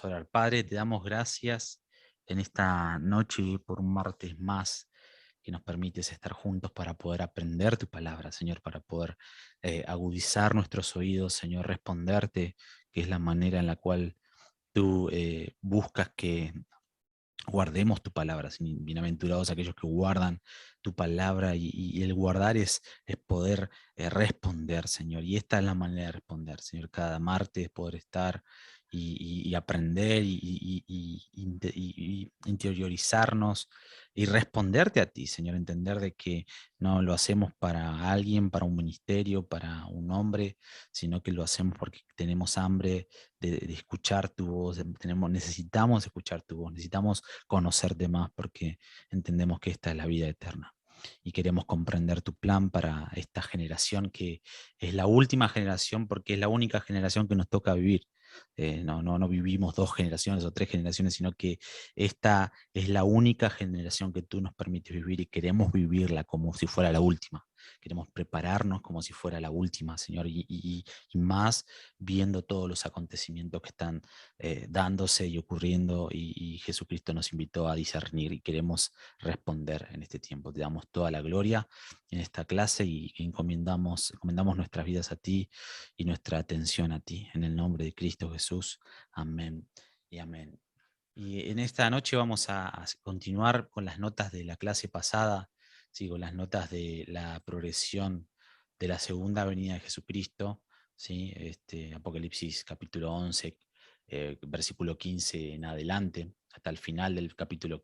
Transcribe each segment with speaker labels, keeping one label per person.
Speaker 1: Orar. Padre, te damos gracias en esta noche por un martes más que nos permites estar juntos para poder aprender tu palabra, Señor, para poder agudizar nuestros oídos, Señor, responderte, que es la manera en la cual tú buscas que guardemos tu palabra. Bienaventurados aquellos que guardan tu palabra y el guardar es poder responder, Señor. Y esta es la manera de responder, Señor. Cada martes poder estar y aprender y interiorizarnos y responderte a ti, Señor. Entender de que no lo hacemos para alguien, para un ministerio, para un hombre, sino que lo hacemos porque tenemos hambre de escuchar tu voz, necesitamos escuchar tu voz, necesitamos conocerte más porque entendemos que esta es la vida eterna. Y queremos comprender tu plan para esta generación que es la última generación porque es la única generación que nos toca vivir. No vivimos dos generaciones o tres generaciones, sino que esta es la única generación que tú nos permites vivir y queremos vivirla como si fuera la última. Queremos prepararnos como si fuera la última, Señor, y más viendo todos los acontecimientos que están dándose y ocurriendo y Jesucristo nos invitó a discernir y queremos responder en este tiempo. Te damos toda la gloria en esta clase y encomendamos nuestras vidas a ti y nuestra atención a ti. En el nombre de Cristo Jesús. Amén y amén. Y en esta noche vamos a continuar con las notas de la clase pasada, ¿sí? Con las notas de la progresión de la segunda venida de Jesucristo, ¿sí? Apocalipsis capítulo 11, versículo 15 en adelante, hasta el final del capítulo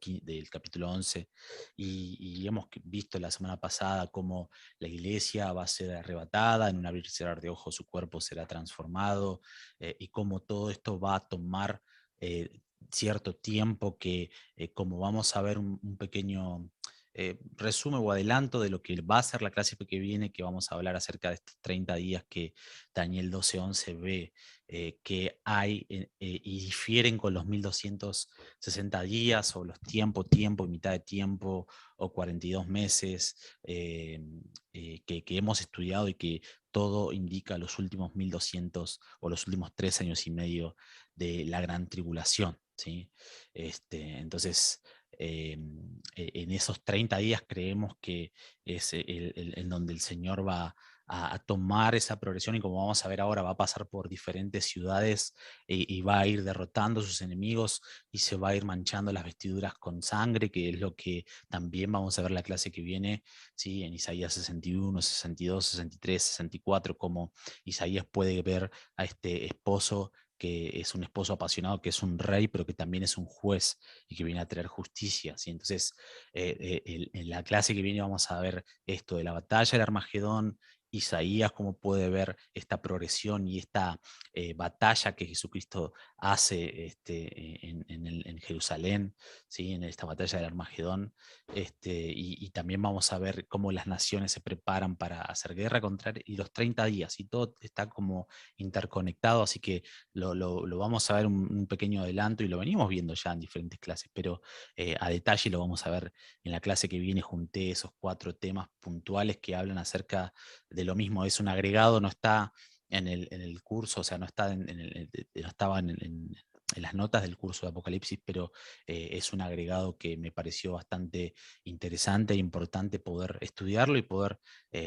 Speaker 1: 11. Y hemos visto la semana pasada cómo la iglesia va a ser arrebatada, en un abrir y cerrar de ojos su cuerpo será transformado, y cómo todo esto va a tomar cierto tiempo que, como vamos a ver un pequeño resumen o adelanto de lo que va a ser la clase que viene, que vamos a hablar acerca de estos 30 días que Daniel 12:11 ve que hay y difieren con los 1260 días o los tiempo, mitad de tiempo o 42 meses que hemos estudiado y que todo indica los últimos 1200 o los últimos 3 años y medio de la gran tribulación. ¿Sí? Entonces, en esos 30 días creemos que es en donde el Señor va a tomar esa progresión y como vamos a ver ahora va a pasar por diferentes ciudades y va a ir derrotando a sus enemigos y se va a ir manchando las vestiduras con sangre, que es lo que también vamos a ver la clase que viene, ¿sí? En Isaías 61, 62, 63, 64, como Isaías puede ver a este esposo que es un esposo apasionado, que es un rey, pero que también es un juez y que viene a traer justicia. ¿Sí? Entonces, en la clase que viene vamos a ver esto de la batalla del Armagedón, Isaías, cómo puede ver esta progresión y esta batalla que Jesucristo hace en Jerusalén, ¿sí? En esta batalla del Armagedón. Y también vamos a ver cómo las naciones se preparan para hacer guerra contra él y los 30 días, y todo está como interconectado, así que lo vamos a ver un pequeño adelanto y lo venimos viendo ya en diferentes clases, pero a detalle lo vamos a ver en la clase que viene. Junté esos 4 temas puntuales que hablan acerca de lo mismo. Es un agregado, no está en el curso, o sea, no, está no estaba en las notas del curso de Apocalipsis, pero es un agregado que me pareció bastante interesante e importante poder estudiarlo y poder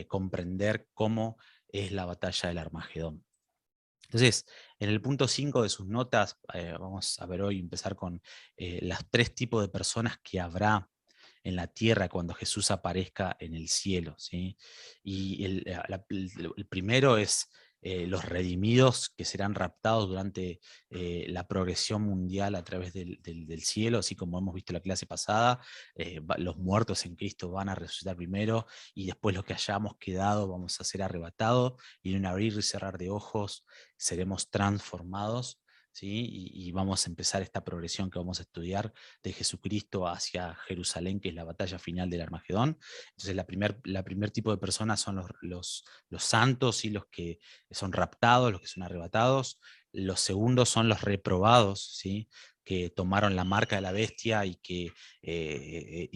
Speaker 1: comprender cómo es la batalla del Armagedón. Entonces, en el punto 5 de sus notas, vamos a ver hoy, empezar con los 3 tipos de personas que habrá en la tierra cuando Jesús aparezca en el cielo. ¿Sí? Y el primero es los redimidos que serán raptados durante la progresión mundial a través del cielo, así como hemos visto en la clase pasada. Los muertos en Cristo van a resucitar primero y después los que hayamos quedado vamos a ser arrebatados y en un abrir y cerrar de ojos seremos transformados, ¿sí? Y vamos a empezar esta progresión que vamos a estudiar de Jesucristo hacia Jerusalén, que es la batalla final del Armagedón. Entonces, la primer tipo de personas son los santos y los que son raptados, los que son arrebatados. Los segundos son los reprobados, ¿sí? Que tomaron la marca de la bestia y que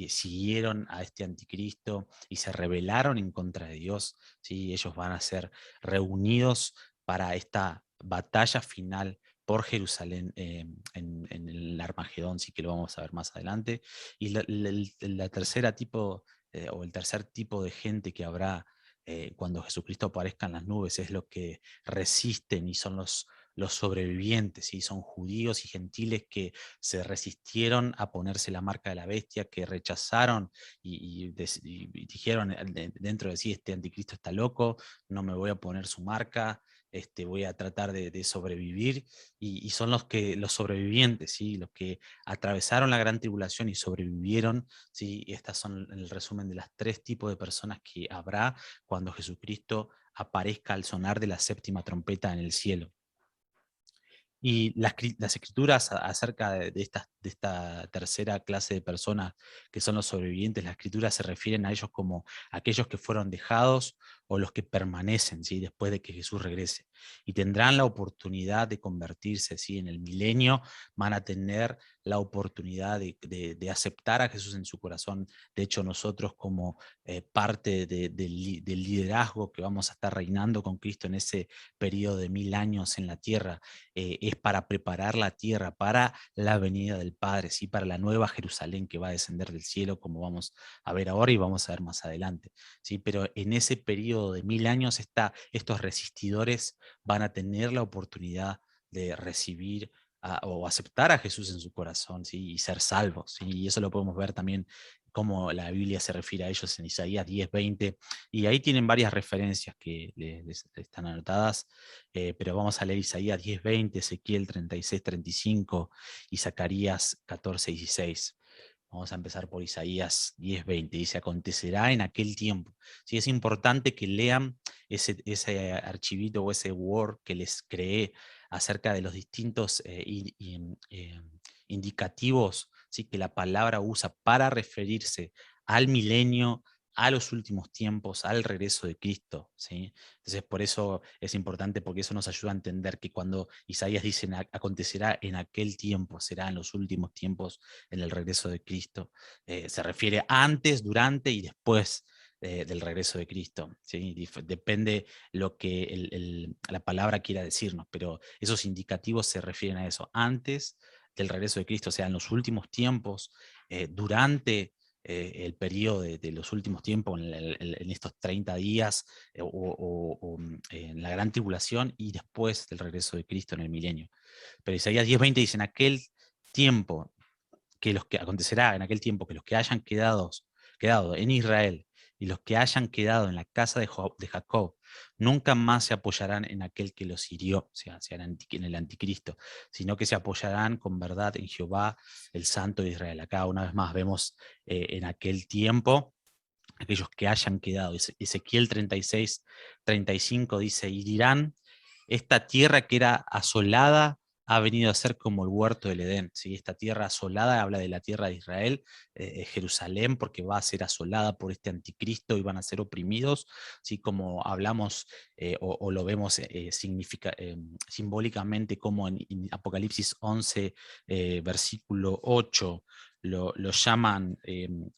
Speaker 1: siguieron a este anticristo y se rebelaron en contra de Dios, ¿sí? Ellos van a ser reunidos para esta batalla final por Jerusalén en el Armagedón, sí que lo vamos a ver más adelante. Y la tercera tipo, o el tercer tipo de gente que habrá cuando Jesucristo aparezca en las nubes es lo que resisten y son los sobrevivientes, ¿sí? Son judíos y gentiles que se resistieron a ponerse la marca de la bestia, que rechazaron y dijeron dentro de sí, este anticristo está loco, no me voy a poner su marca, voy a tratar de sobrevivir, y son los sobrevivientes, ¿sí? Los que atravesaron la gran tribulación y sobrevivieron, ¿sí? Estas son el resumen de las tres tipos de personas que habrá cuando Jesucristo aparezca al sonar de la séptima trompeta en el cielo. Y las escrituras acerca de esta tercera clase de personas que son los sobrevivientes, las escrituras se refieren a ellos como aquellos que fueron dejados o los que permanecen, ¿sí? Después de que Jesús regrese. Y tendrán la oportunidad de convertirse, ¿sí? En el milenio van a tener la oportunidad de aceptar a Jesús en su corazón. De hecho, nosotros como parte del liderazgo que vamos a estar reinando con Cristo en ese periodo de 1000 años en la tierra, es para preparar la tierra para la venida del Padre, ¿sí? Para la nueva Jerusalén que va a descender del cielo, como vamos a ver ahora y vamos a ver más adelante, ¿sí? Pero en ese periodo de 1000 años estos resistidores van a tener la oportunidad de recibir o aceptar a Jesús en su corazón, ¿sí? Y ser salvos, ¿sí? Y eso lo podemos ver también cómo la Biblia se refiere a ellos en Isaías 10:20, y ahí tienen varias referencias que les están anotadas, pero vamos a leer Isaías 10:20, Ezequiel 36:35 y Zacarías 14:16. Vamos a empezar por Isaías 10:20. Dice: acontecerá en aquel tiempo. Sí, es importante que lean ese archivito o ese Word que les creé acerca de los distintos indicativos, ¿sí? Que la palabra usa para referirse al milenio, a los últimos tiempos, al regreso de Cristo, ¿sí? Entonces, por eso es importante, porque eso nos ayuda a entender que cuando Isaías dice acontecerá en aquel tiempo, será en los últimos tiempos, en el regreso de Cristo, se refiere antes, durante y después del regreso de Cristo, ¿sí? Depende lo que la palabra quiera decirnos, pero esos indicativos se refieren a eso, antes del regreso de Cristo, o sea, en los últimos tiempos, durante el periodo de los últimos tiempos, en estos 30 días, en la gran tribulación y después del regreso de Cristo en el milenio. Pero Isaías 10:20 dice: en aquel tiempo que los que acontecerá en aquel tiempo que los que hayan quedado en Israel y los que hayan quedado en la casa de Jacob nunca más se apoyarán en aquel que los hirió, o sea, en el anticristo, sino que se apoyarán con verdad en Jehová, el Santo de Israel. Acá una vez más vemos en aquel tiempo aquellos que hayan quedado. Ezequiel 36:35 dice: y dirán, esta tierra que era asolada ha venido a ser como el huerto del Edén, ¿sí? Esta tierra asolada habla de la tierra de Israel, Jerusalén, porque va a ser asolada por este anticristo y van a ser oprimidos, ¿sí? Como hablamos o lo vemos simbólicamente, como en Apocalipsis 11, versículo 8, lo llaman en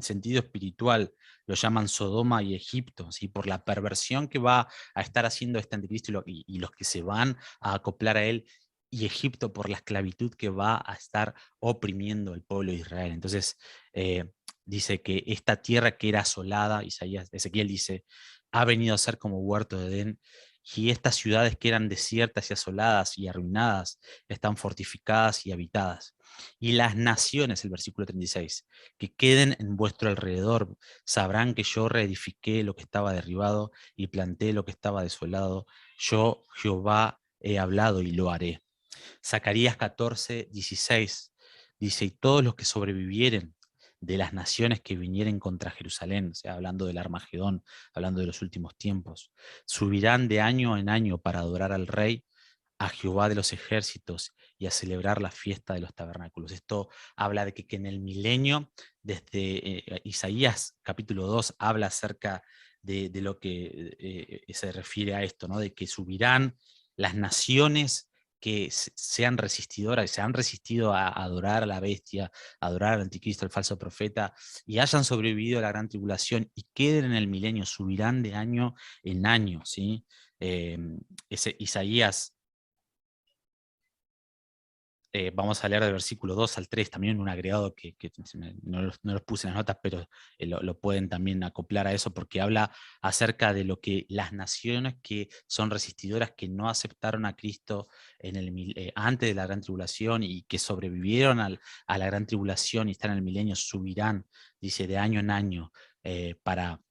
Speaker 1: sentido espiritual, lo llaman Sodoma y Egipto, ¿sí? Por la perversión que va a estar haciendo este anticristo y los que se van a acoplar a él, y Egipto por la esclavitud que va a estar oprimiendo al pueblo de Israel. Entonces, dice que esta tierra que era asolada, Ezequiel dice, ha venido a ser como huerto de Edén, y estas ciudades que eran desiertas y asoladas y arruinadas están fortificadas y habitadas. Y las naciones, el versículo 36, que queden en vuestro alrededor, sabrán que yo reedifiqué lo que estaba derribado y planté lo que estaba desolado. Yo, Jehová, he hablado y lo haré. Zacarías 14:16 dice: y todos los que sobrevivieren de las naciones que vinieren contra Jerusalén, o sea, hablando del Armagedón, hablando de los últimos tiempos, subirán de año en año para adorar al Rey, a Jehová de los ejércitos, y a celebrar la fiesta de los tabernáculos. Esto habla de que en el milenio, desde Isaías capítulo 2, habla acerca de lo que se refiere a esto, ¿no? De que subirán las naciones que sean resistidoras, se han resistido a adorar a la bestia, a adorar al anticristo, al falso profeta, y hayan sobrevivido a la gran tribulación y queden en el milenio, subirán de año en año, ¿sí? Isaías vamos a leer del versículo 2 al 3, también un agregado que no los puse en las notas, pero lo pueden también acoplar a eso, porque habla acerca de lo que las naciones que son resistidoras, que no aceptaron a Cristo antes de la gran tribulación y que sobrevivieron a la gran tribulación y están en el milenio, subirán, dice, de año en año para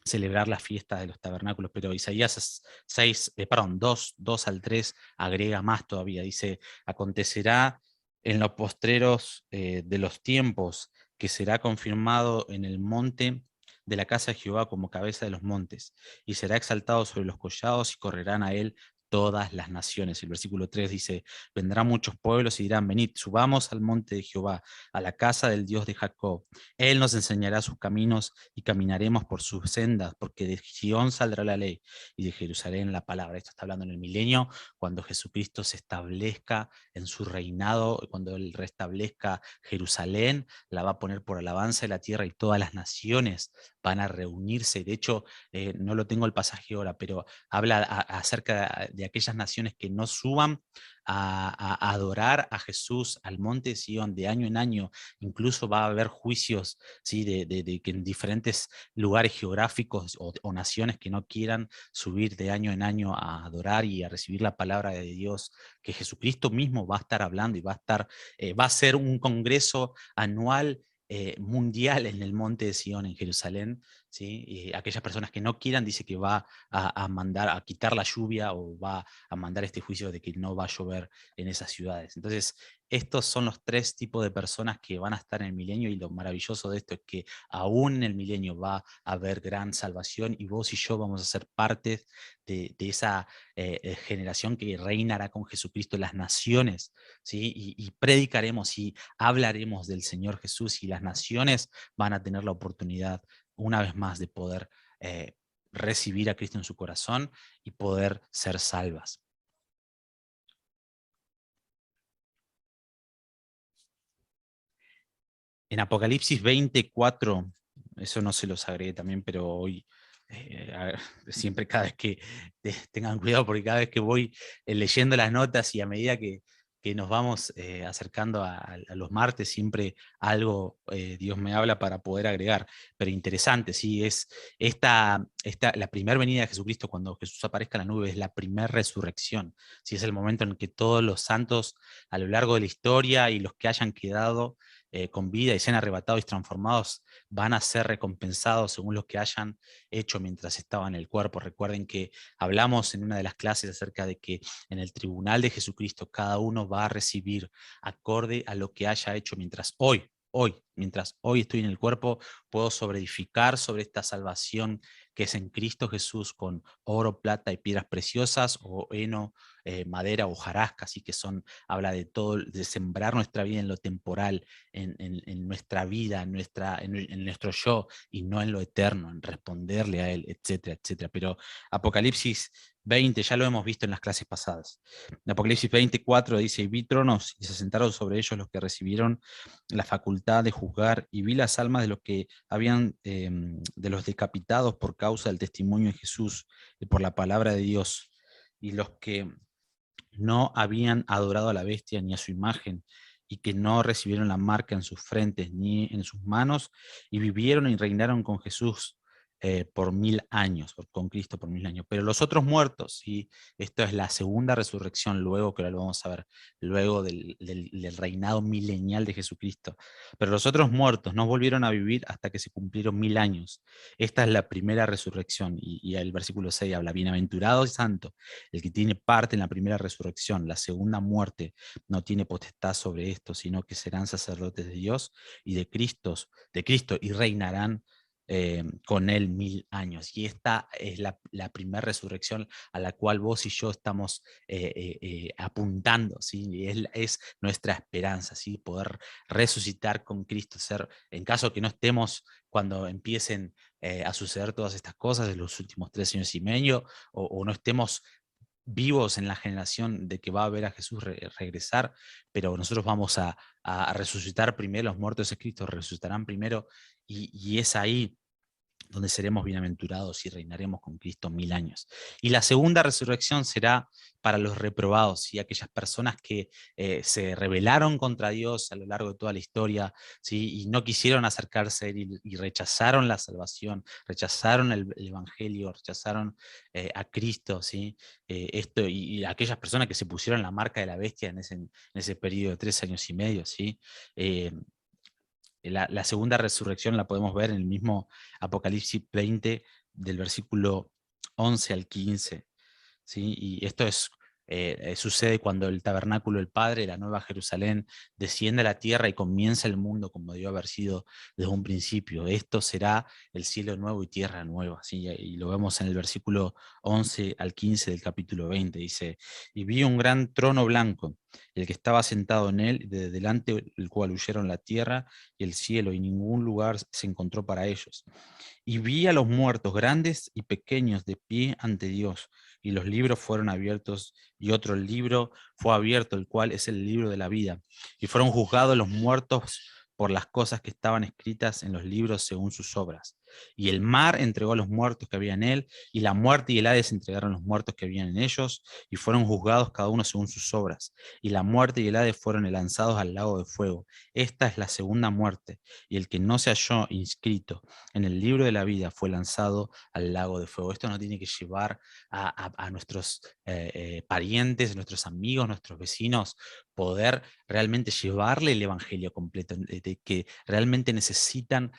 Speaker 1: celebrar la fiesta de los tabernáculos, pero Isaías 2 al 3 agrega más todavía, dice, acontecerá en los postreros de los tiempos, que será confirmado en el monte de la casa de Jehová como cabeza de los montes, y será exaltado sobre los collados y correrán a él todas las naciones. El versículo 3 dice, vendrán muchos pueblos y dirán, venid, subamos al monte de Jehová, a la casa del Dios de Jacob. Él nos enseñará sus caminos y caminaremos por sus sendas, porque de Sion saldrá la ley y de Jerusalén la palabra. Esto está hablando en el milenio, cuando Jesucristo se establezca en su reinado, cuando Él restablezca Jerusalén, la va a poner por alabanza de la tierra y todas las naciones van a reunirse. De hecho, no lo tengo el pasaje ahora, pero habla acerca de aquellas naciones que no suban a adorar a Jesús al monte de Sion de año en año. Incluso va a haber juicios, ¿sí? De que en diferentes lugares geográficos o naciones que no quieran subir de año en año a adorar y a recibir la palabra de Dios, que Jesucristo mismo va a estar hablando y va a ser un congreso anual mundial en el monte de Sion, en Jerusalén, ¿sí? Y aquellas personas que no quieran, dice que va a mandar a quitar la lluvia o va a mandar este juicio de que no va a llover en esas ciudades. Entonces, estos son los tres tipos de personas que van a estar en el milenio, y lo maravilloso de esto es que aún en el milenio va a haber gran salvación y vos y yo vamos a ser parte de esa generación que reinará con Jesucristo en las naciones, ¿sí? Y predicaremos y hablaremos del Señor Jesús, y las naciones van a tener la oportunidad una vez más de poder recibir a Cristo en su corazón y poder ser salvas. En Apocalipsis 24, eso no se los agregué también, pero hoy, a ver, siempre cada vez que, tengan cuidado, porque cada vez que voy leyendo las notas y a medida que nos vamos acercando a los martes, siempre algo Dios me habla para poder agregar. Pero interesante, sí, es la primera venida de Jesucristo, cuando Jesús aparezca en la nube, es la primera resurrección. Sí, es el momento en que todos los santos a lo largo de la historia y los que hayan quedado con vida y sean arrebatados y transformados, van a ser recompensados según lo que hayan hecho mientras estaban en el cuerpo. Recuerden que hablamos en una de las clases acerca de que en el tribunal de Jesucristo cada uno va a recibir acorde a lo que haya hecho mientras mientras hoy estoy en el cuerpo, puedo sobreedificar sobre esta salvación que es en Cristo Jesús con oro, plata y piedras preciosas, o heno, madera o hojarasca, así que habla de todo, de sembrar nuestra vida en lo temporal, en nuestra vida, en nuestro yo, y no en lo eterno, en responderle a Él, etcétera, etcétera. Pero Apocalipsis 20, ya lo hemos visto en las clases pasadas. En Apocalipsis 24 dice, y vi tronos y se sentaron sobre ellos los que recibieron la facultad de juzgar, y vi las almas de los que habían, de los decapitados por causa del testimonio de Jesús y por la palabra de Dios, y los que no habían adorado a la bestia ni a su imagen, y que no recibieron la marca en sus frentes ni en sus manos, y vivieron y reinaron con Jesús por 1000 años, con Cristo por 1000 años. Pero los otros muertos, y esto es la segunda resurrección, luego que ahora lo vamos a ver, luego del reinado milenial de Jesucristo. Pero los otros muertos no volvieron a vivir hasta que se cumplieron 1000 años. Esta es la primera resurrección, y el versículo 6 habla, bienaventurado y santo el que tiene parte en la primera resurrección. La segunda muerte no tiene potestad sobre esto, sino que serán sacerdotes de Dios y de Cristo, y reinarán con él 1000 años. Y esta es la primera resurrección a la cual vos y yo estamos apuntando, ¿sí? Y es nuestra esperanza, ¿sí? Poder resucitar con Cristo, en caso que no estemos cuando empiecen a suceder todas estas cosas de los últimos 3 años y medio, o no estemos vivos en la generación de que va a ver a Jesús regresar, pero nosotros vamos a resucitar primero. Los muertos de Cristo resucitarán primero, y es ahí donde seremos bienaventurados y reinaremos con Cristo 1000 años. Y la segunda resurrección será para los reprobados, y aquellas personas que se rebelaron contra Dios a lo largo de toda la historia, ¿sí? Y no quisieron acercarse a Él y rechazaron la salvación, rechazaron el Evangelio, rechazaron a Cristo, ¿sí? Y aquellas personas que se pusieron la marca de la bestia en ese periodo de 3 años y medio, ¿sí? Eh, la segunda resurrección la podemos ver en el mismo Apocalipsis 20, del versículo 11 al 15. ¿Sí? Y esto sucede cuando el tabernáculo del Padre, la Nueva Jerusalén, desciende a la tierra y comienza el mundo como debió haber sido desde un principio. Esto será el cielo nuevo y tierra nueva. ¿Sí? Y lo vemos en el versículo 11 al 15 del capítulo 20. Dice: y vi un gran trono blanco, el que estaba sentado en él, de delante el cual huyeron la tierra y el cielo, y ningún lugar se encontró para ellos. Y vi a los muertos, grandes y pequeños, de pie ante Dios, y los libros fueron abiertos, y otro libro fue abierto, el cual es el libro de la vida. Y fueron juzgados los muertos por las cosas que estaban escritas en los libros según sus obras. Y el mar entregó a los muertos que había en él, y la muerte y el Hades entregaron los muertos que habían en ellos, y fueron juzgados cada uno según sus obras. Y la muerte y el Hades fueron lanzados al lago de fuego. Esta es la segunda muerte, y el que no se halló inscrito en el libro de la vida fue lanzado al lago de fuego. Esto nos tiene que llevar a nuestros parientes, nuestros amigos, nuestros vecinos, poder realmente llevarle el evangelio completo, de que realmente necesitan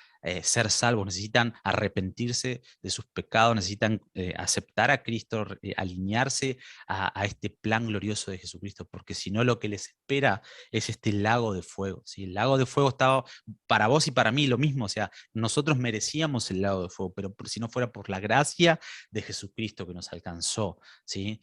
Speaker 1: ser salvos, necesitan arrepentirse de sus pecados, necesitan aceptar a Cristo, alinearse a este plan glorioso de Jesucristo, porque si no, lo que les espera es este lago de fuego. ¿Sí? El lago de fuego estaba para vos y para mí lo mismo, o sea, nosotros merecíamos el lago de fuego, pero si no fuera por la gracia de Jesucristo que nos alcanzó, ¿sí?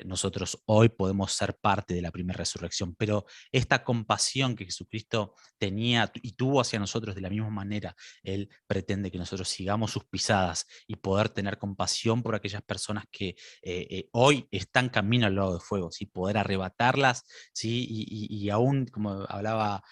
Speaker 1: Nosotros hoy podemos ser parte de la primera resurrección, pero esta compasión que Jesucristo tenía y tuvo hacia nosotros de la misma manera, Él pretende que nosotros sigamos sus pisadas y poder tener compasión por aquellas personas que hoy están camino al lago de fuego, ¿sí? Poder arrebatarlas, ¿sí? Y aún, como hablaba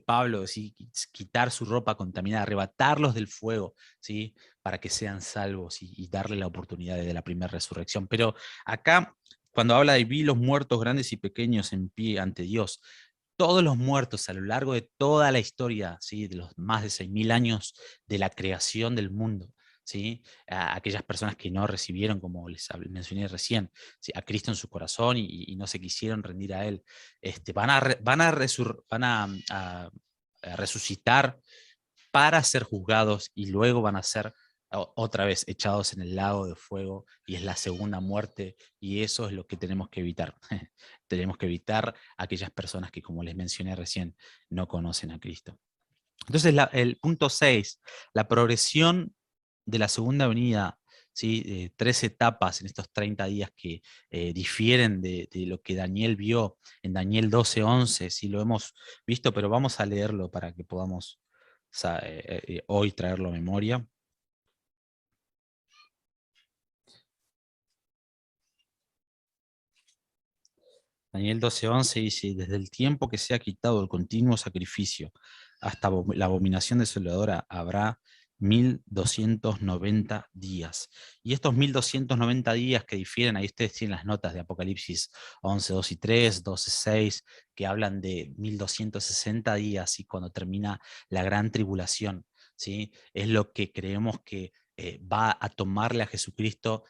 Speaker 1: Pablo, ¿sí? Quitar su ropa contaminada, arrebatarlos del fuego, ¿sí? Para que sean salvos y darle la oportunidad de la primera resurrección. Pero acá, cuando habla de vi los muertos grandes y pequeños en pie ante Dios, todos los muertos a lo largo de toda la historia, ¿sí? De los más de 6000 años de la creación del mundo, ¿sí? Aquellas personas que no recibieron, como les mencioné recién, ¿sí? A Cristo en su corazón y no se quisieron rendir a Él, van a resucitar para ser juzgados y luego van a ser otra vez echados en el lago de fuego, y es la segunda muerte, y eso es lo que tenemos que evitar. Tenemos que evitar a aquellas personas que, como les mencioné recién, no conocen a Cristo. Entonces, el punto 6, la progresión de la segunda venida, ¿sí? 3 etapas en estos 30 días que difieren de lo que Daniel vio en Daniel 12:11, sí lo hemos visto, pero vamos a leerlo para que podamos hoy traerlo a memoria. Daniel 12:11 dice: desde el tiempo que se ha quitado el continuo sacrificio hasta la abominación desoladora habrá 1290 días. Y estos 1290 días que difieren, ahí ustedes tienen las notas de Apocalipsis 11, 2 y 3, 12, 6, que hablan de 1260 días y cuando termina la gran tribulación, ¿sí? Es lo que creemos que va a tomarle a Jesucristo,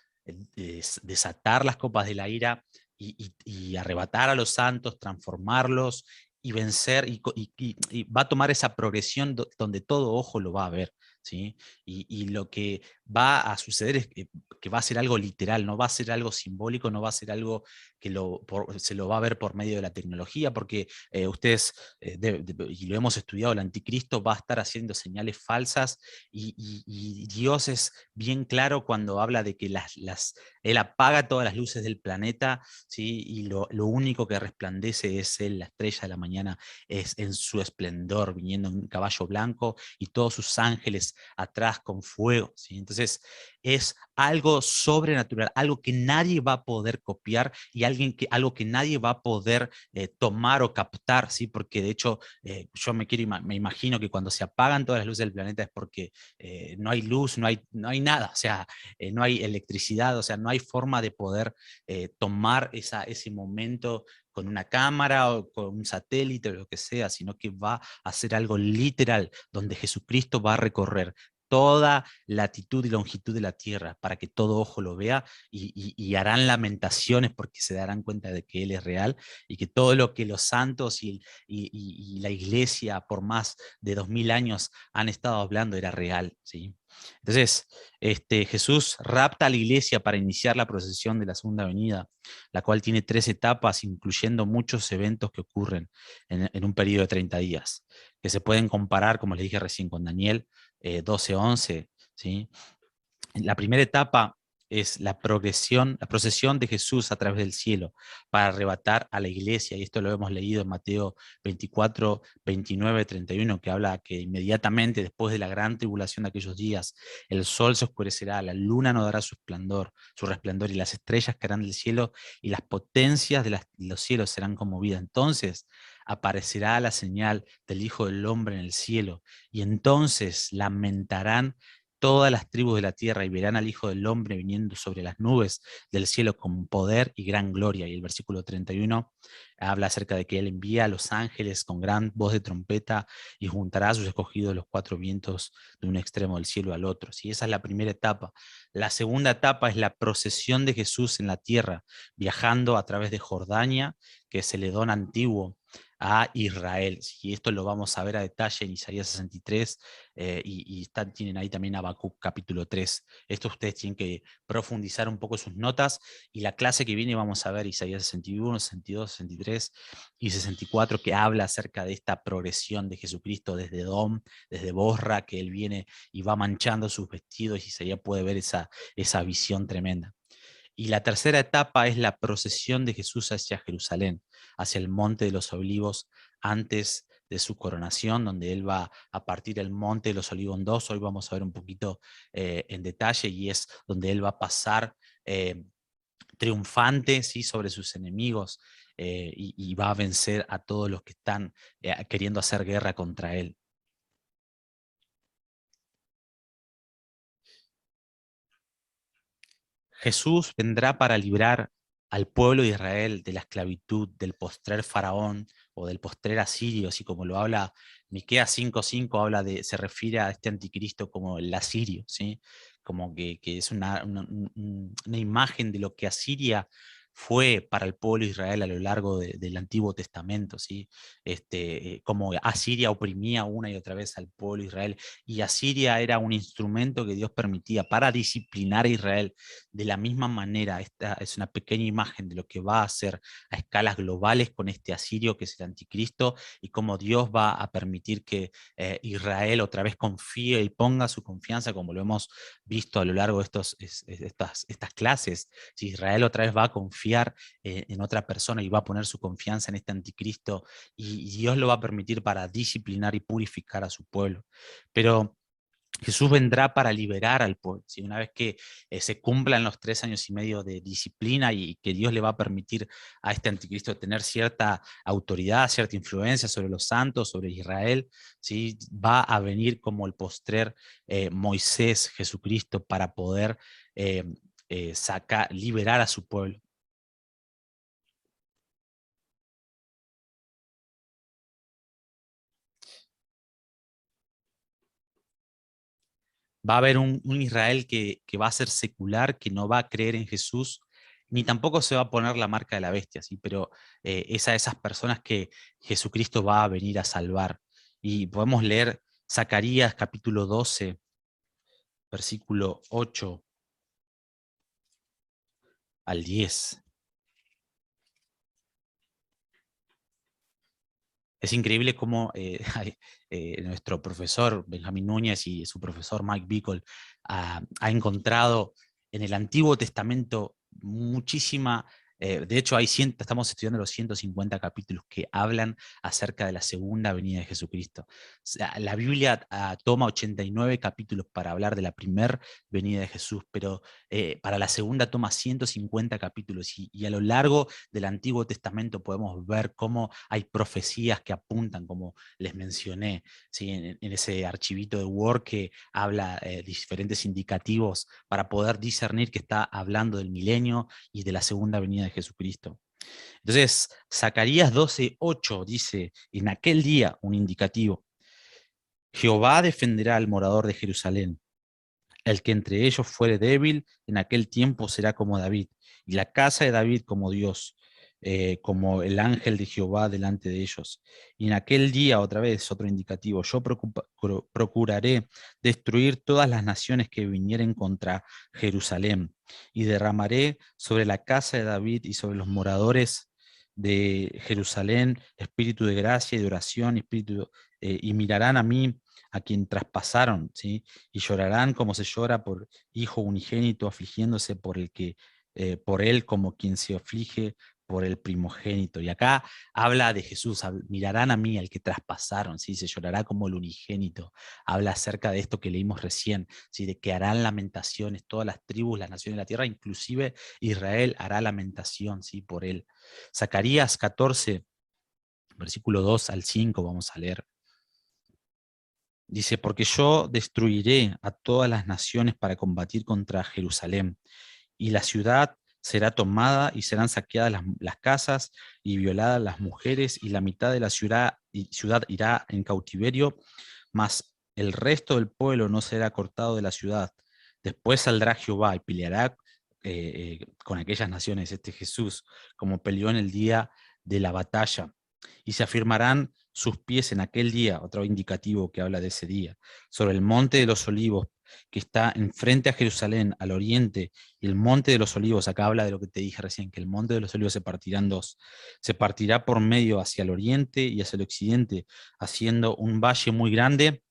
Speaker 1: desatar las copas de la ira y arrebatar a los santos, transformarlos y vencer, y va a tomar esa progresión donde todo ojo lo va a ver, ¿sí? Y lo que va a suceder es que va a ser algo literal, no va a ser algo simbólico, no va a ser algo que se lo va a ver por medio de la tecnología, porque ustedes, y lo hemos estudiado, el anticristo va a estar haciendo señales falsas, y Dios es bien claro cuando habla de que Él apaga todas las luces del planeta, ¿sí? Y lo único que resplandece es Él, la estrella de la mañana, es en su esplendor, viniendo en un caballo blanco y todos sus ángeles atrás con fuego, ¿sí? Entonces, es algo sobrenatural, algo que nadie va a poder copiar y algo que nadie va a poder tomar o captar, ¿sí? Porque de hecho yo me imagino que cuando se apagan todas las luces del planeta es porque no hay luz, no hay nada, o sea, no hay electricidad, o sea, no hay forma de poder tomar ese momento con una cámara o con un satélite o lo que sea, sino que va a ser algo literal, donde Jesucristo va a recorrer toda latitud y longitud de la tierra para que todo ojo lo vea y harán lamentaciones porque se darán cuenta de que Él es real y que todo lo que los santos y la iglesia por más de 2000 años han estado hablando era real, ¿sí? Entonces, Jesús rapta a la iglesia para iniciar la procesión de la segunda venida, la cual tiene 3 etapas, incluyendo muchos eventos que ocurren en un periodo de 30 días, que se pueden comparar, como les dije recién, con Daniel 12:11, ¿sí? La primera etapa es la progresión, la procesión de Jesús a través del cielo para arrebatar a la iglesia, y esto lo hemos leído en Mateo 24, 29, 31, que habla que inmediatamente después de la gran tribulación de aquellos días, el sol se oscurecerá, la luna no dará su resplandor, y las estrellas caerán del cielo, y las potencias de los cielos serán conmovidas. Entonces aparecerá la señal del Hijo del Hombre en el cielo, y entonces lamentarán todas las tribus de la tierra y verán al Hijo del Hombre viniendo sobre las nubes del cielo con poder y gran gloria. Y el versículo 31 habla acerca de que Él envía a los ángeles con gran voz de trompeta y juntará a sus escogidos de los 4 vientos de un extremo del cielo al otro. ¿Sí? Esa es la primera etapa. La segunda etapa es la procesión de Jesús en la tierra, viajando a través de Jordania, que es el Edom antiguo, a Israel. Y esto lo vamos a ver a detalle en Isaías 63 tienen ahí también Habacuc capítulo 3. Esto ustedes tienen que profundizar un poco sus notas y la clase que viene vamos a ver Isaías 61, 62, 63 y 64 que habla acerca de esta progresión de Jesucristo desde Edom, desde Bosra, que él viene y va manchando sus vestidos y Isaías puede ver esa visión tremenda. Y la tercera etapa es la procesión de Jesús hacia Jerusalén, hacia el Monte de los Olivos, antes de su coronación, donde él va a partir el Monte de los Olivos en dos. Hoy vamos a ver un poquito en detalle, y es donde él va a pasar triunfante, ¿sí?, sobre sus enemigos y va a vencer a todos los que están queriendo hacer guerra contra él. Jesús vendrá para librar al pueblo de Israel de la esclavitud del postrer faraón o del postrer asirio, así como lo habla Miqueas 5:5, se refiere a este anticristo como el asirio, ¿sí? Como que es una imagen de lo que Asiria fue para el pueblo de Israel a lo largo del Antiguo Testamento, ¿sí? Como Asiria oprimía una y otra vez al pueblo de Israel, y Asiria era un instrumento que Dios permitía para disciplinar a Israel. De la misma manera, esta es una pequeña imagen de lo que va a hacer a escalas globales con este asirio que es el anticristo, y cómo Dios va a permitir que Israel otra vez confíe y ponga su confianza, como lo hemos visto a lo largo de estas clases. Si Israel otra vez va a confiar en otra persona y va a poner su confianza en este anticristo, y Dios lo va a permitir para disciplinar y purificar a su pueblo. Pero Jesús vendrá para liberar al pueblo. ¿Sí? Una vez que se cumplan los 3 años y medio de disciplina y que Dios le va a permitir a este anticristo tener cierta autoridad, cierta influencia sobre los santos, sobre Israel, ¿sí?, va a venir como el postrer Moisés, Jesucristo, para poder eh, liberar a su pueblo. Va a haber un Israel que va a ser secular, que no va a creer en Jesús, ni tampoco se va a poner la marca de la bestia, ¿sí? Pero es a esas personas que Jesucristo va a venir a salvar. Y podemos leer Zacarías capítulo 12, versículo 8 al 10. Es increíble cómo nuestro profesor Benjamín Núñez y su profesor Mike Bickle ha encontrado en el Antiguo Testamento muchísima De hecho, estamos estudiando los 150 capítulos que hablan acerca de la segunda venida de Jesucristo. O sea, la Biblia toma 89 capítulos para hablar de la primera venida de Jesús, pero para la segunda toma 150 capítulos y a lo largo del Antiguo Testamento podemos ver cómo hay profecías que apuntan, como les mencioné, ¿sí? En ese archivito de Word que habla diferentes indicativos para poder discernir que está hablando del milenio y de la segunda venida de Jesucristo. Entonces, Zacarías 12:8 dice, en aquel día, un indicativo, Jehová defenderá al morador de Jerusalén. El que entre ellos fuere débil, en aquel tiempo será como David, y la casa de David como Dios, como el ángel de Jehová delante de ellos. Y en aquel día, otra vez, otro indicativo, yo procuraré destruir todas las naciones que vinieren contra Jerusalén, y derramaré sobre la casa de David y sobre los moradores de Jerusalén espíritu de gracia y de oración, y mirarán a mí, a quien traspasaron, ¿sí? Y llorarán como se llora por hijo unigénito, afligiéndose por él como quien se aflige por el primogénito. Y acá habla de Jesús, mirarán a mí al que traspasaron, ¿sí? Se llorará como el unigénito. Habla acerca de esto que leímos recién, ¿sí? De que harán lamentaciones todas las tribus, las naciones de la tierra, inclusive Israel hará lamentación, ¿sí? Por él. Zacarías 14, versículo 2 al 5, vamos a leer. Dice, porque yo destruiré a todas las naciones para combatir contra Jerusalén, y la ciudad será tomada y serán saqueadas las casas y violadas las mujeres, y la mitad de la ciudad irá en cautiverio, mas el resto del pueblo no será cortado de la ciudad. Después saldrá Jehová y peleará con aquellas naciones, este Jesús, como peleó en el día de la batalla, y se afirmarán sus pies en aquel día, otro indicativo que habla de ese día, sobre el monte de los olivos, que está enfrente a Jerusalén, al oriente, y el monte de los olivos, acá habla de lo que te dije recién, que el monte de los olivos se partirá en dos, se partirá por medio hacia el oriente y hacia el occidente, haciendo un valle muy grande,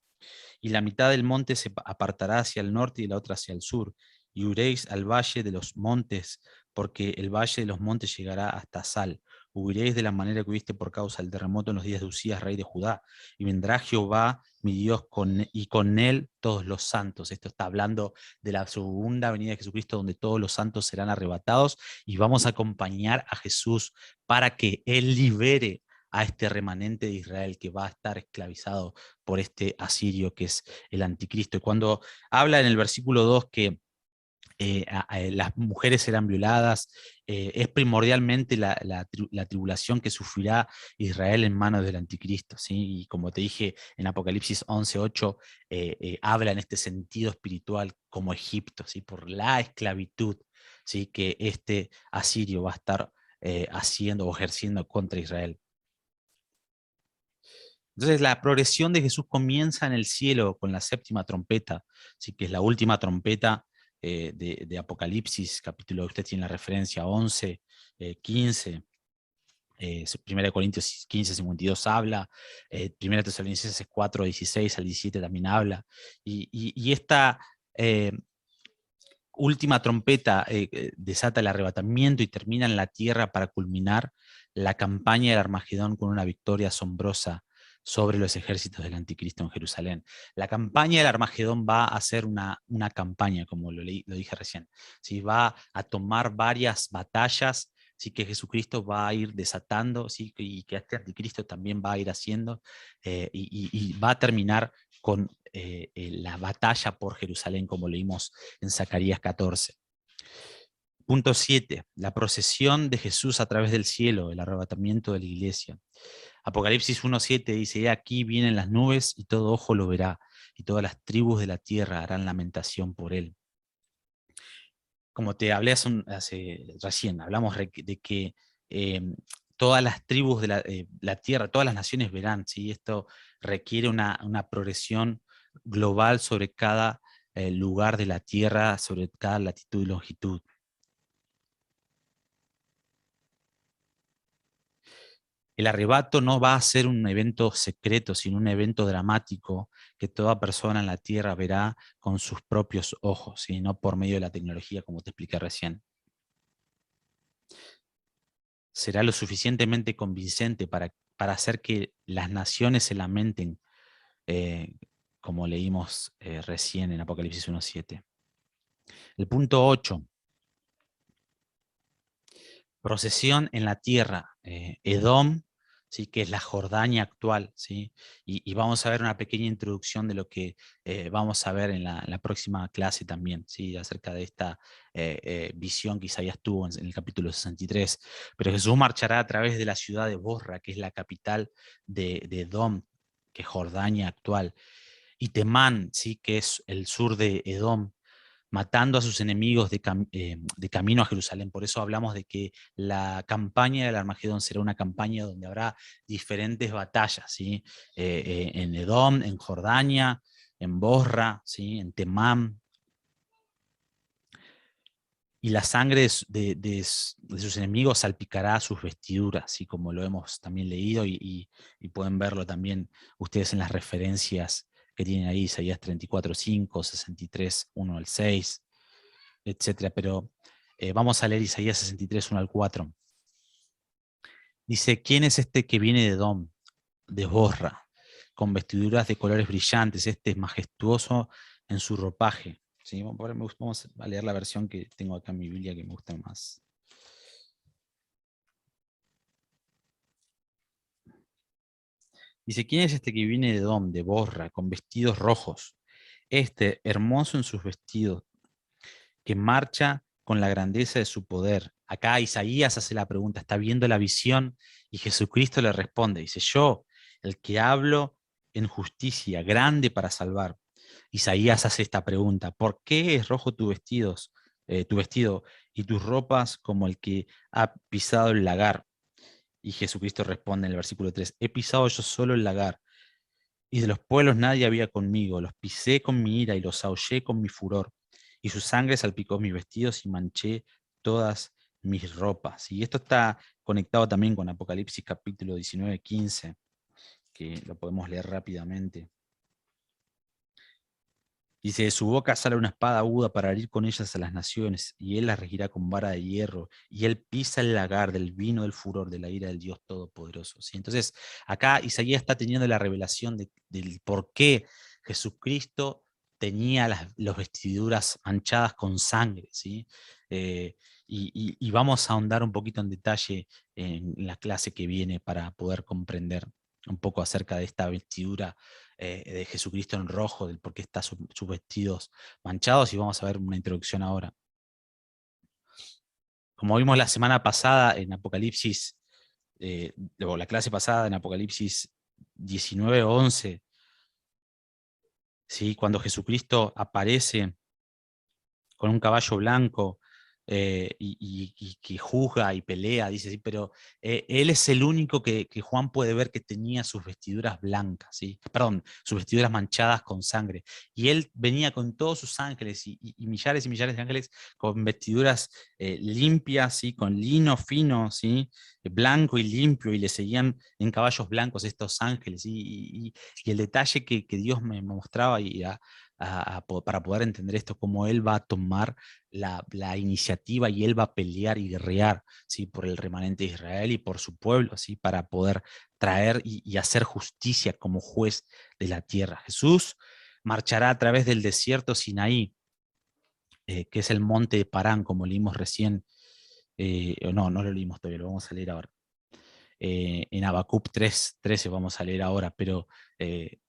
Speaker 1: y la mitad del monte se apartará hacia el norte y la otra hacia el sur, y huiréis al valle de los montes, porque el valle de los montes llegará hasta Sal. Huiréis de la manera que huiste por causa del terremoto en los días de Usías, rey de Judá, y vendrá Jehová, mi Dios, y con él todos los santos. Esto está hablando de la segunda venida de Jesucristo, donde todos los santos serán arrebatados, y vamos a acompañar a Jesús para que él libere a este remanente de Israel que va a estar esclavizado por este asirio que es el anticristo. Y cuando habla en el versículo 2 que las mujeres serán violadas, es primordialmente la tribulación que sufrirá Israel en manos del anticristo, ¿sí? Y como te dije en Apocalipsis 11:8, habla en este sentido espiritual como Egipto, ¿sí? Por la esclavitud, ¿sí? Que este asirio va a estar haciendo o ejerciendo contra Israel. Entonces la progresión de Jesús comienza en el cielo con la séptima trompeta, ¿sí? Que es la última trompeta de Apocalipsis, capítulo que usted tiene la referencia 11, 15, 1 Corintios 15, 52 habla, 1 Tesalonicenses 4, 16 al 17 también habla, y esta última trompeta desata el arrebatamiento y termina en la tierra para culminar la campaña del Armagedón con una victoria asombrosa sobre los ejércitos del anticristo en Jerusalén. La campaña del Armagedón va a ser una campaña, como lo dije recién. ¿Sí? Va a tomar varias batallas, sí, que Jesucristo va a ir desatando, sí, y que este anticristo también va a ir haciendo, y va a terminar con la batalla por Jerusalén, como leímos en Zacarías 14. Punto 7. La procesión de Jesús a través del cielo, el arrebatamiento de la iglesia. Apocalipsis 1:7 dice, he aquí vienen las nubes y todo ojo lo verá, y todas las tribus de la tierra harán lamentación por él. Como te hablé recién, hablamos de que eh, todas las tribus de la tierra, todas las naciones verán, ¿sí? Esto requiere una progresión global sobre cada lugar de la tierra, sobre cada latitud y longitud. El arrebato no va a ser un evento secreto, sino un evento dramático que toda persona en la tierra verá con sus propios ojos, y no por medio de la tecnología, como te expliqué recién. será lo suficientemente convincente para hacer que las naciones se lamenten, eh, como leímos recién en Apocalipsis 1:7. El punto 8. Procesión en la tierra, Edom, ¿sí? Que es la Jordania actual, ¿sí? Y vamos a ver una pequeña introducción de lo que vamos a ver en la próxima clase también, ¿sí? Acerca de esta visión que Isaías tuvo en el capítulo 63. Pero Jesús marchará a través de la ciudad de Bosra, que es la capital de Edom, que es Jordania actual, y Temán, ¿sí? Que es el sur de Edom, matando a sus enemigos de camino a Jerusalén. Por eso hablamos de que la campaña del Armagedón será una campaña donde habrá diferentes batallas, ¿sí? En Edom, en Jordania, en Bosra, ¿sí? En Temán. Y la sangre de sus enemigos salpicará sus vestiduras, ¿sí? Como lo hemos también leído y pueden verlo también ustedes en las referencias que tienen ahí, Isaías 34:5, 63:1 al 6, etcétera. Pero vamos a leer Isaías 63:1 al 4. Dice: ¿quién es este que viene de Edom, de Bosra, con vestiduras de colores brillantes? Este es majestuoso en su ropaje. ¿Sí? Vamos a leer la versión que tengo acá en mi Biblia, que me gusta más. Dice: ¿quién es este que viene de Edom, de Bosra, con vestidos rojos? Este, hermoso en sus vestidos, que marcha con la grandeza de su poder. Acá Isaías hace la pregunta, está viendo la visión y Jesucristo le responde, dice: yo, el que hablo en justicia, grande para salvar. Isaías hace esta pregunta: ¿por qué es rojo tu vestido y tus ropas como el que ha pisado el lagar? Y Jesucristo responde en el versículo 3: he pisado yo solo el lagar, y de los pueblos nadie había conmigo. Los pisé con mi ira y los aullé con mi furor. Y su sangre salpicó mis vestidos y manché todas mis ropas. Y esto está conectado también con Apocalipsis capítulo 19:15, que lo podemos leer rápidamente. Dice: de su boca sale una espada aguda para herir con ellas a las naciones, y él las regirá con vara de hierro, y él pisa el lagar del vino del furor de la ira del Dios Todopoderoso. ¿Sí? Entonces, acá Isaías está teniendo la revelación del por qué Jesucristo tenía las vestiduras manchadas con sangre, ¿sí? Y vamos a ahondar un poquito en detalle en la clase que viene para poder comprender un poco acerca de esta vestidura de Jesucristo en rojo, del por qué está sus vestidos manchados, y vamos a ver una introducción ahora. Como vimos la semana pasada en Apocalipsis, o la clase pasada en Apocalipsis 19:11, ¿sí? Cuando Jesucristo aparece con un caballo blanco y que juzga y pelea, dice: sí, pero él es el único que Juan puede ver que tenía sus vestiduras blancas, ¿sí? Perdón, sus vestiduras manchadas con sangre. Y él venía con todos sus ángeles y millares de ángeles con vestiduras limpias, ¿sí? Con lino fino, ¿sí? Blanco y limpio, y le seguían en caballos blancos estos ángeles. Y el detalle que Dios me mostraba para poder entender esto, cómo él va a tomar la iniciativa y él va a pelear y guerrear, ¿sí? Por el remanente de Israel y por su pueblo, ¿sí? Para poder traer y hacer justicia como juez de la tierra. Jesús marchará a través del desierto Sinaí, que es el monte de Parán, como leímos recién. No lo leímos todavía, lo vamos a leer ahora. En Habacuc 3:13 vamos a leer ahora, pero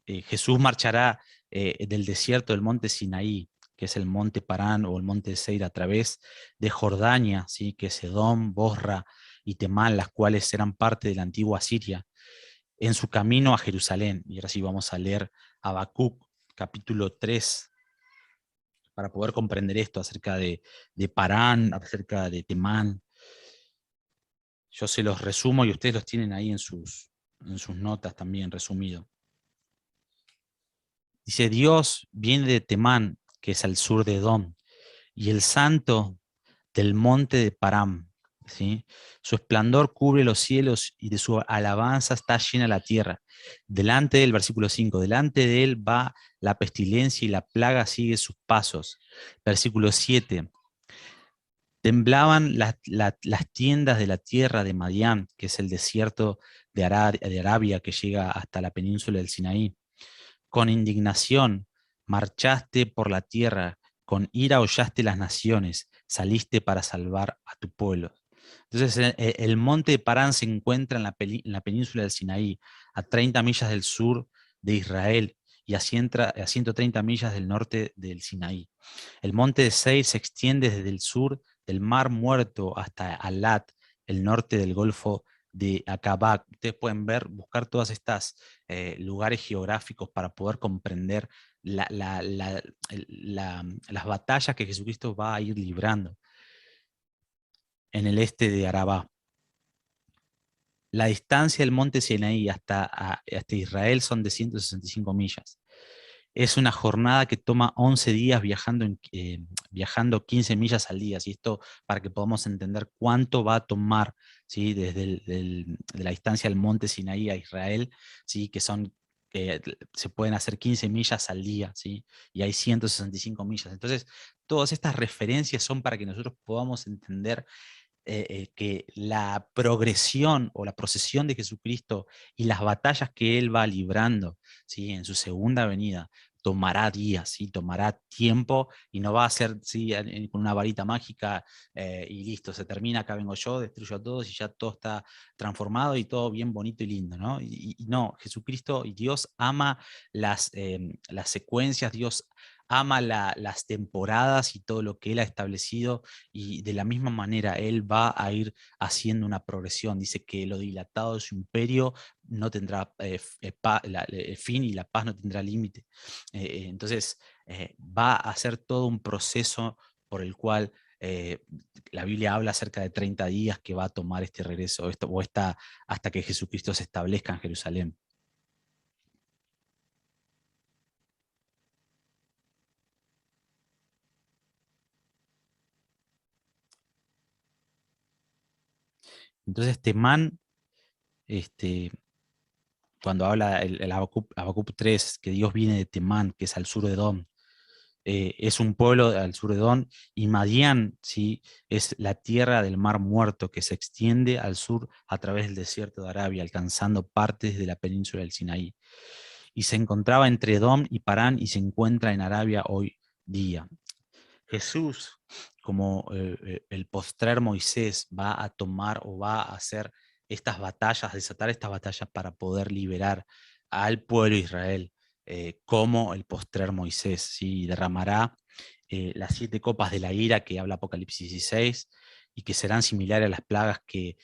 Speaker 1: Jesús marchará del desierto del monte Sinaí, que es el monte Parán o el monte Seir, a través de Jordania, ¿sí? Que es Edom, Bosra y Temán, las cuales eran parte de la antigua Siria, en su camino a Jerusalén. Y ahora sí vamos a leer Habacuc capítulo 3 para poder comprender esto acerca de Parán, acerca de Temán. Yo se los resumo y ustedes los tienen ahí en sus notas también resumido. Dice: Dios viene de Temán, que es al sur de Edom, y el santo del monte de Param. ¿Sí? Su esplendor cubre los cielos y de su alabanza está llena la tierra. Delante del versículo 5, delante de él va la pestilencia y la plaga sigue sus pasos. Versículo 7, Temblaban las tiendas de la tierra de Madián, que es el desierto de Arabia que llega hasta la península del Sinaí. Con indignación marchaste por la tierra, con ira hollaste las naciones, saliste para salvar a tu pueblo. Entonces el monte de Parán se encuentra en la península del Sinaí, a 30 millas del sur de Israel y a 130 millas del norte del Sinaí. El monte de Seir se extiende desde el sur del Mar Muerto hasta Alat, el norte del Golfo de Aqaba. Ustedes pueden ver, buscar todas estas lugares geográficos para poder comprender las batallas que Jesucristo va a ir librando en el este de Arabá. La distancia del monte Sinaí hasta Israel son de 165 millas. Es una jornada que toma 11 días viajando 15 millas al día. ¿Sí? Esto para que podamos entender cuánto va a tomar, ¿sí? Desde de la distancia del monte Sinaí a Israel, ¿sí? Que son, se pueden hacer 15 millas al día, ¿sí? Y hay 165 millas. Entonces, todas estas referencias son para que nosotros podamos entender que la progresión o la procesión de Jesucristo y las batallas que Él va librando, ¿sí? En su segunda venida tomará días, ¿sí? Tomará tiempo y no va a ser, ¿sí? Con una varita mágica y listo, se termina, acá vengo yo, destruyo a todos y ya todo está transformado y todo bien bonito y lindo, ¿no? Y no, Jesucristo y Dios ama las secuencias, Dios ama las temporadas y todo lo que Él ha establecido y de la misma manera Él va a ir haciendo una progresión. Dice que lo dilatado de su imperio no tendrá fin y la paz no tendrá límite. Entonces va a ser todo un proceso por el cual la Biblia habla acerca de 30 días que va a tomar este regreso hasta que Jesucristo se establezca en Jerusalén. Entonces Temán, este, cuando habla el Habacuc 3, que Dios viene de Temán, que es al sur de Edom, es un pueblo al sur de Edom, y Madián, ¿sí? Es la tierra del Mar Muerto que se extiende al sur a través del desierto de Arabia, alcanzando partes de la península del Sinaí. Y se encontraba entre Edom y Parán y se encuentra en Arabia hoy día. Jesús, como el postrer Moisés, va a tomar o va a hacer estas batallas, desatar estas batallas para poder liberar al pueblo de Israel, como el postrer Moisés, ¿sí? Derramará las 7 copas de la ira que habla Apocalipsis 16 y que serán similares a las plagas que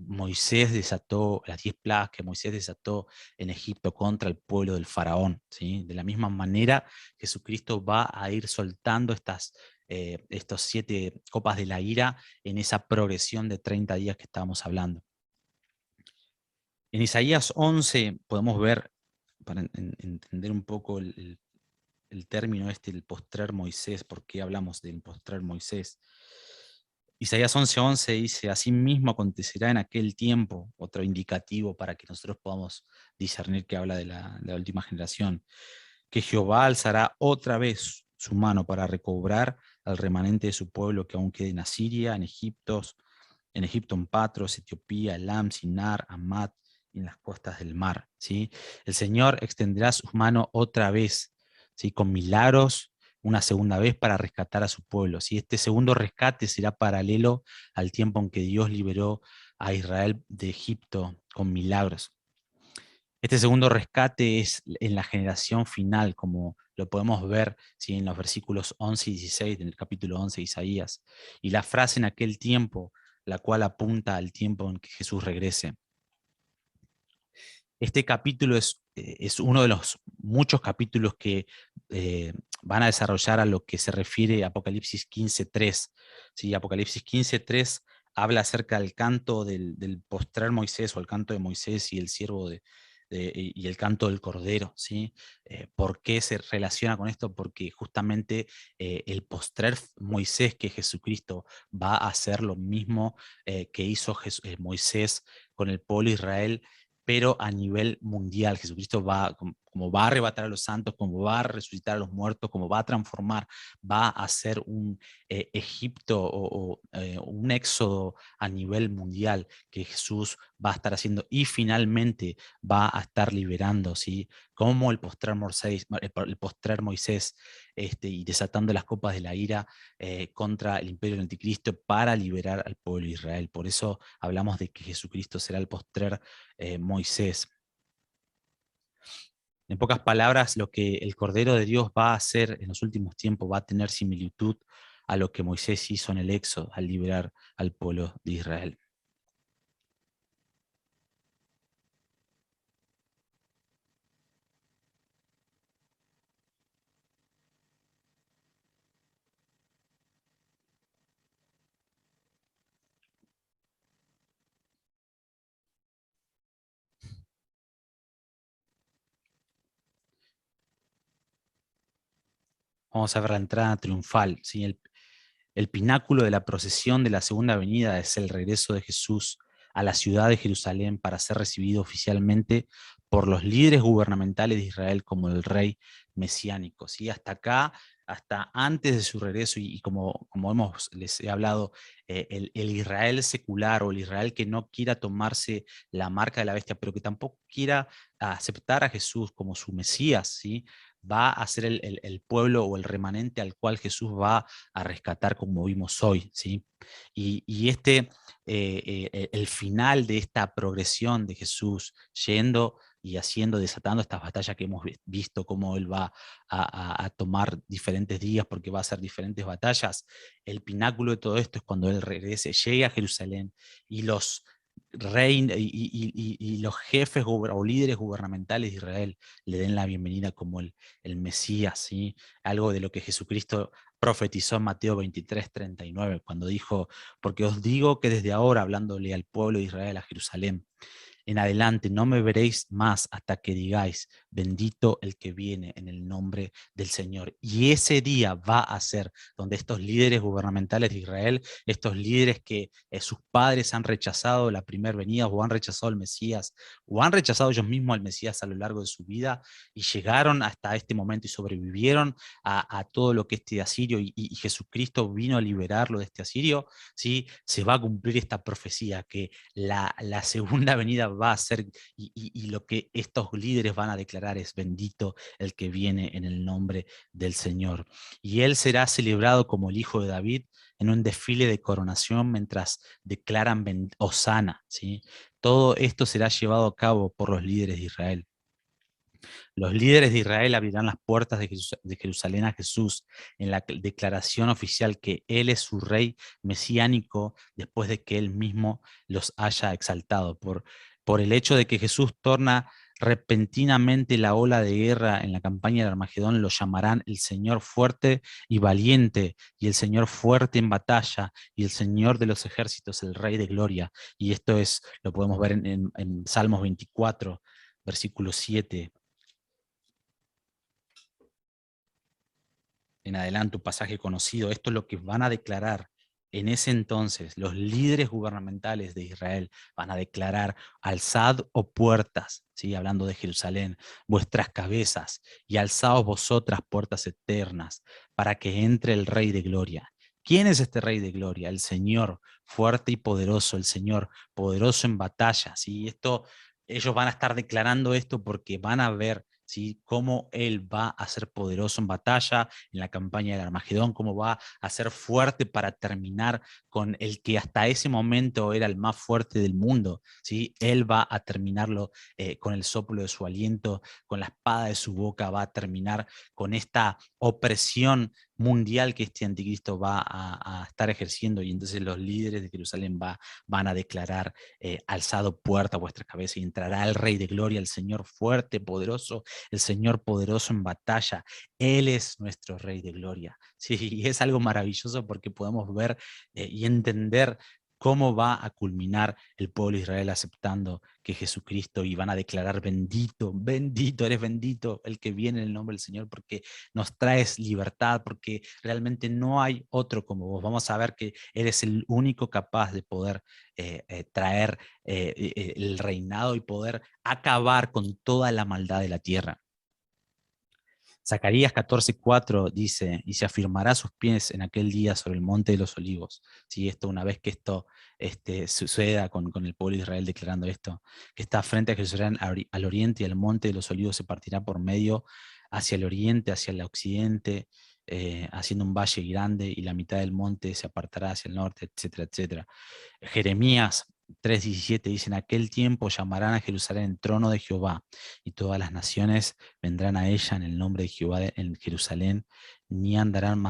Speaker 1: Moisés desató, las 10 plagas que Moisés desató en Egipto contra el pueblo del faraón, ¿sí? De la misma manera, Jesucristo va a ir soltando estos 7 copas de la ira en esa progresión de 30 días que estábamos hablando. En Isaías 11 podemos ver, para entender un poco el término el postrer Moisés, por qué hablamos del postrer Moisés. Isaías 11:11 dice, asimismo acontecerá en aquel tiempo, otro indicativo para que nosotros podamos discernir que habla de la última generación, que Jehová alzará otra vez su mano para recobrar al remanente de su pueblo que aún quede en Asiria, en Egipto, en Patros, Etiopía, Elam, Sinar, Amat, y en las costas del mar. ¿Sí? El Señor extenderá su mano otra vez, ¿sí? Con milagros, una segunda vez para rescatar a su pueblo. ¿Sí? Este segundo rescate será paralelo al tiempo en que Dios liberó a Israel de Egipto con milagros. Este segundo rescate es en la generación final, como lo podemos ver, ¿sí? En los versículos 11 y 16 del capítulo 11 de Isaías. Y la frase en aquel tiempo, la cual apunta al tiempo en que Jesús regrese. Este capítulo es uno de los muchos capítulos que van a desarrollar a lo que se refiere a Apocalipsis 15:3. ¿Sí? Apocalipsis 15:3 habla acerca del canto del postrer Moisés o el canto de Moisés y el siervo y el canto del Cordero. ¿Sí? ¿Por qué se relaciona con esto? Porque justamente el postrer Moisés, que Jesucristo, va a hacer lo mismo que hizo Moisés con el pueblo de Israel, pero a nivel mundial. Jesucristo va, como va a arrebatar a los santos, como va a resucitar a los muertos, como va a transformar, va a hacer un Egipto o un éxodo a nivel mundial que Jesús va a estar haciendo y finalmente va a estar liberando, ¿sí? Como el postrer Moisés y desatando las copas de la ira contra el imperio del anticristo para liberar al pueblo de Israel. Por eso hablamos de que Jesucristo será el postrer Moisés. En pocas palabras, lo que el Cordero de Dios va a hacer en los últimos tiempos va a tener similitud a lo que Moisés hizo en el Éxodo al liberar al pueblo de Israel. Vamos a ver la entrada triunfal, ¿sí? El pináculo de la procesión de la segunda venida es el regreso de Jesús a la ciudad de Jerusalén para ser recibido oficialmente por los líderes gubernamentales de Israel como el rey mesiánico. ¿Sí? Hasta acá, hasta antes de su regreso, y como les he hablado, el Israel secular o el Israel que no quiera tomarse la marca de la bestia, pero que tampoco quiera aceptar a Jesús como su Mesías, ¿sí? Va a ser el pueblo o el remanente al cual Jesús va a rescatar como vimos hoy, ¿sí? Y el final de esta progresión de Jesús yendo y haciendo, desatando estas batallas que hemos visto, cómo Él va a tomar diferentes días porque va a hacer diferentes batallas, el pináculo de todo esto es cuando Él regrese, llegue a Jerusalén y los y los jefes o líderes gubernamentales de Israel le den la bienvenida como el Mesías, ¿sí? Algo de lo que Jesucristo profetizó en Mateo 23:39, cuando dijo, porque os digo que desde ahora, hablándole al pueblo de Israel, a Jerusalén, en adelante no me veréis más hasta que digáis, bendito el que viene en el nombre del Señor. Y ese día va a ser donde estos líderes gubernamentales de Israel, estos líderes que sus padres han rechazado la primera venida o han rechazado al Mesías o han rechazado ellos mismos al Mesías a lo largo de su vida y llegaron hasta este momento y sobrevivieron a todo lo que este asirio y Jesucristo vino a liberarlo de este asirio, ¿sí? Se va a cumplir esta profecía que la segunda venida va a ser, y lo que estos líderes van a declarar es bendito el que viene en el nombre del Señor. Y él será celebrado como el Hijo de David en un desfile de coronación mientras declaran Hosana, ¿sí? Todo esto será llevado a cabo por los líderes de Israel. Los líderes de Israel abrirán las puertas de Jerusalén a Jesús en la declaración oficial que Él es su rey mesiánico después de que Él mismo los haya exaltado. Por el hecho de que Jesús torna repentinamente la ola de guerra en la campaña de Armagedón, lo llamarán el Señor fuerte y valiente, y el Señor fuerte en batalla, y el Señor de los ejércitos, el Rey de gloria. Y esto lo podemos ver en Salmos 24, versículo 7 en adelante, un pasaje conocido. Esto es lo que van a declarar en ese entonces los líderes gubernamentales de Israel. Van a declarar: alzad o puertas, ¿sí? Hablando de Jerusalén, vuestras cabezas, y alzaos vosotras puertas eternas, para que entre el Rey de Gloria. ¿Quién es este Rey de Gloria? El Señor fuerte y poderoso, el Señor poderoso en batalla, ¿sí? Ellos van a estar declarando esto porque van a ver, ¿sí?, cómo Él va a ser poderoso en batalla, en la campaña del Armagedón, cómo va a ser fuerte para terminar con el que hasta ese momento era el más fuerte del mundo, ¿sí? Él va a terminarlo con el soplo de su aliento, con la espada de su boca, va a terminar con esta opresión mundial que este anticristo va a estar ejerciendo, y entonces los líderes de Jerusalén van a declarar: alzado puerta a vuestra cabeza y entrará el Rey de Gloria, el Señor fuerte, poderoso, el Señor poderoso en batalla. Él es nuestro Rey de Gloria. Sí, y es algo maravilloso porque podemos ver y entender cómo va a culminar el pueblo de Israel aceptando que Jesucristo, y van a declarar: bendito, bendito, eres bendito el que viene en el nombre del Señor, porque nos traes libertad, porque realmente no hay otro como vos. Vamos a ver que eres el único capaz de poder traer el reinado y poder acabar con toda la maldad de la tierra. Zacarías 14:4 dice, y se afirmará sus pies en aquel día sobre el monte de los olivos. ¿Sí? Esto, una vez que esto suceda con el pueblo de Israel declarando esto, que está frente a Jerusalén al oriente y el monte de los olivos se partirá por medio hacia el oriente, hacia el occidente, haciendo un valle grande y la mitad del monte se apartará hacia el norte, etcétera, etcétera. Jeremías 3:17 dice, en aquel tiempo llamarán a Jerusalén trono de Jehová, y todas las naciones vendrán a ella en el nombre de Jehová en Jerusalén, ni andarán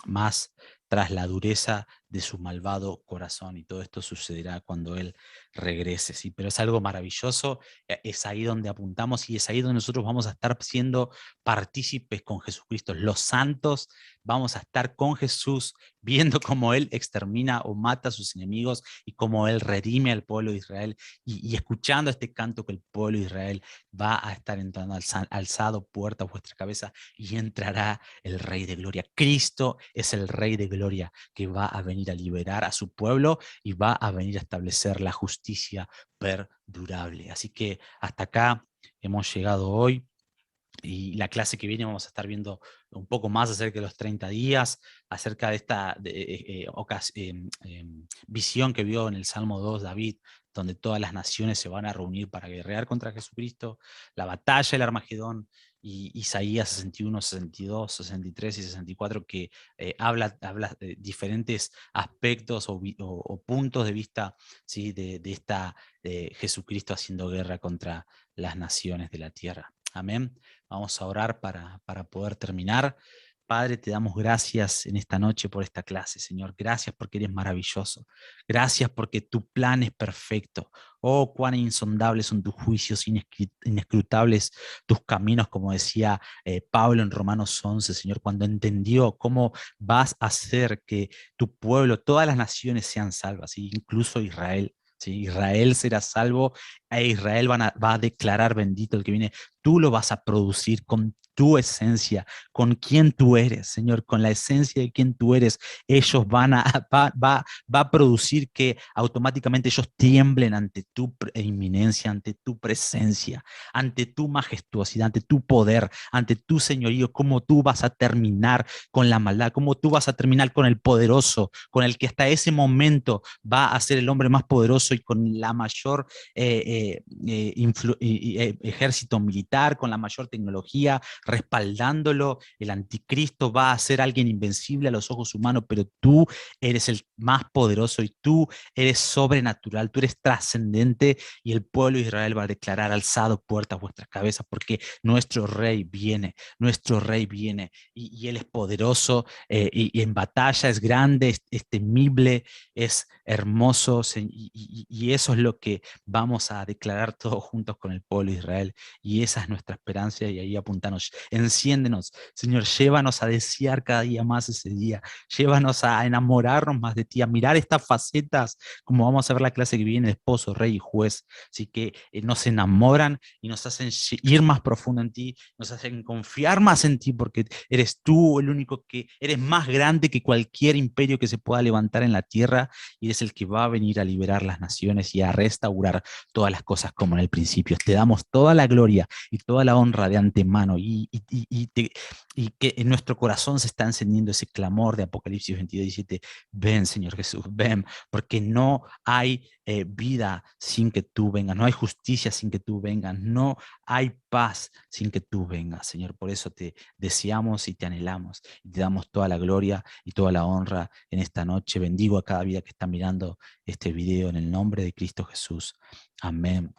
Speaker 1: más tras la dureza de su malvado corazón. Y todo esto sucederá cuando Él regrese. ¿Sí? Pero es algo maravilloso, es ahí donde apuntamos y es ahí donde nosotros vamos a estar siendo partícipes con Jesucristo. Los santos vamos a estar con Jesús viendo cómo Él extermina o mata a sus enemigos y cómo Él redime al pueblo de Israel y escuchando este canto que el pueblo de Israel va a estar entrando alzado puerta a vuestra cabeza y entrará el Rey de Gloria. Cristo es el Rey de Gloria que va a venir a liberar a su pueblo y va a venir a establecer la justicia perdurable. Así que hasta acá hemos llegado hoy. Y la clase que viene vamos a estar viendo un poco más acerca de los 30 días, acerca de esta visión que vio en el Salmo 2 David, donde todas las naciones se van a reunir para guerrear contra Jesucristo, la batalla del Armagedón, y Isaías 61, 62, 63 y 64, que habla de diferentes aspectos o puntos de vista, ¿sí? de esta Jesucristo haciendo guerra contra las naciones de la tierra. Amén. Vamos a orar para poder terminar. Padre, te damos gracias en esta noche por esta clase, Señor. Gracias porque eres maravilloso. Gracias porque tu plan es perfecto. Oh, cuán insondables son tus juicios, inescrutables tus caminos, como decía Pablo en Romanos 11, Señor, cuando entendió cómo vas a hacer que tu pueblo, todas las naciones sean salvas, incluso Israel. ¿Sí? Israel será salvo e Israel va a declarar bendito el que viene. Tú lo vas a producir con tu esencia, con quien tú eres, Señor, con la esencia de quien tú eres. Ellos va a producir que automáticamente ellos tiemblen ante tu inminencia, ante tu presencia, ante tu majestuosidad, ante tu poder, ante tu señorío, cómo tú vas a terminar con la maldad, cómo tú vas a terminar con el poderoso, con el que hasta ese momento va a ser el hombre más poderoso y con la mayor ejército militar, con la mayor tecnología, respaldándolo. El anticristo va a ser alguien invencible a los ojos humanos, pero tú eres el más poderoso y tú eres sobrenatural, tú eres trascendente, y el pueblo de Israel va a declarar: alzado puertas vuestras cabezas, porque nuestro rey viene, y él es poderoso, y en batalla es grande, es temible, es hermoso, y eso es lo que vamos a declarar todos juntos con el pueblo de Israel, y esa es nuestra esperanza, y ahí apuntanos, enciéndenos, Señor, llévanos a desear cada día más ese día, llévanos a enamorarnos más de ti, a mirar estas facetas, como vamos a ver la clase que viene, de esposo, rey y juez, así que nos enamoran y nos hacen ir más profundo en ti, nos hacen confiar más en ti, porque eres tú el único que eres más grande que cualquier imperio que se pueda levantar en la tierra, y eres el que va a venir a liberar las naciones y a restaurar todas las cosas como en el principio. Te damos toda la gloria y toda la honra de antemano, y que en nuestro corazón se está encendiendo ese clamor de Apocalipsis 22:17. Ven, Señor Jesús, ven, porque no hay vida sin que tú vengas, no hay justicia sin que tú vengas, no hay paz sin que tú vengas, Señor. Por eso te deseamos y te anhelamos, y te damos toda la gloria y toda la honra en esta noche. Bendigo a cada vida que está mirando este video en el nombre de Cristo Jesús. Amén